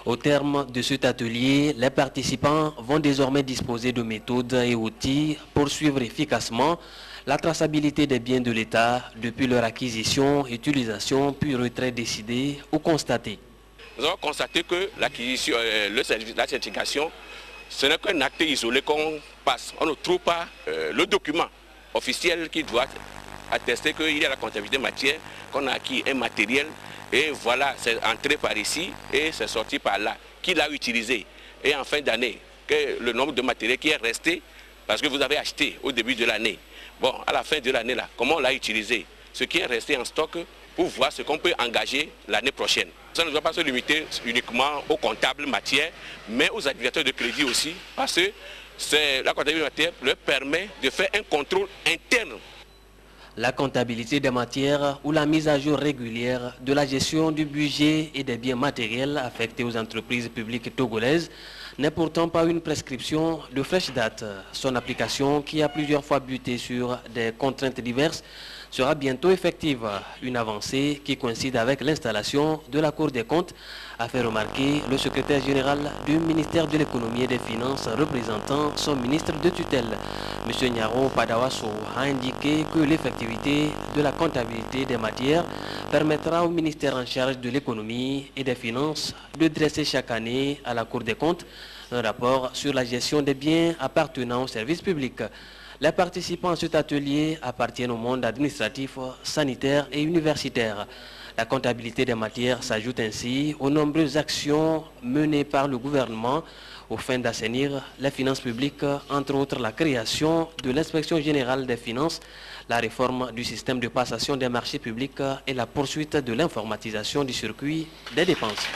Au terme de cet atelier, les participants vont désormais disposer de méthodes et outils pour suivre efficacement la traçabilité des biens de l'État depuis leur acquisition, utilisation puis retrait décidé ou constaté. Nous avons constaté que l'acquisition, la certification, ce n'est qu'un acte isolé qu'on passe. On ne trouve pas le document officiel qui doit attester qu'il y a la comptabilité matière, qu'on a acquis un matériel et voilà, c'est entré par ici et c'est sorti par là. Qui l'a utilisé? Et en fin d'année, le nombre de matériel qui est resté, parce que vous avez acheté au début de l'année. Bon, à la fin de l'année, là, comment on l'a utilisé? Ce qui est resté en stock pour voir ce qu'on peut engager l'année prochaine. Ça ne doit pas se limiter uniquement aux comptables matières, mais aux administrateurs de crédit aussi, parce que la comptabilité matière leur permet de faire un contrôle interne. La comptabilité des matières ou la mise à jour régulière de la gestion du budget et des biens matériels affectés aux entreprises publiques togolaises n'est pourtant pas une prescription de fraîche date. Son application, qui a plusieurs fois buté sur des contraintes diverses, sera bientôt effective. Une avancée qui coïncide avec l'installation de la Cour des comptes, a fait remarquer le secrétaire général du ministère de l'économie et des finances représentant son ministre de tutelle. M. Nyaro Padawaso a indiqué que l'effectivité de la comptabilité des matières permettra au ministère en charge de l'économie et des finances de dresser chaque année à la Cour des comptes un rapport sur la gestion des biens appartenant au service public. Les participants à cet atelier appartiennent au monde administratif, sanitaire et universitaire. La comptabilité des matières s'ajoute ainsi aux nombreuses actions menées par le gouvernement aux fins d'assainir les finances publiques, entre autres la création de l'inspection générale des finances, la réforme du système de passation des marchés publics et la poursuite de l'informatisation du circuit des dépenses.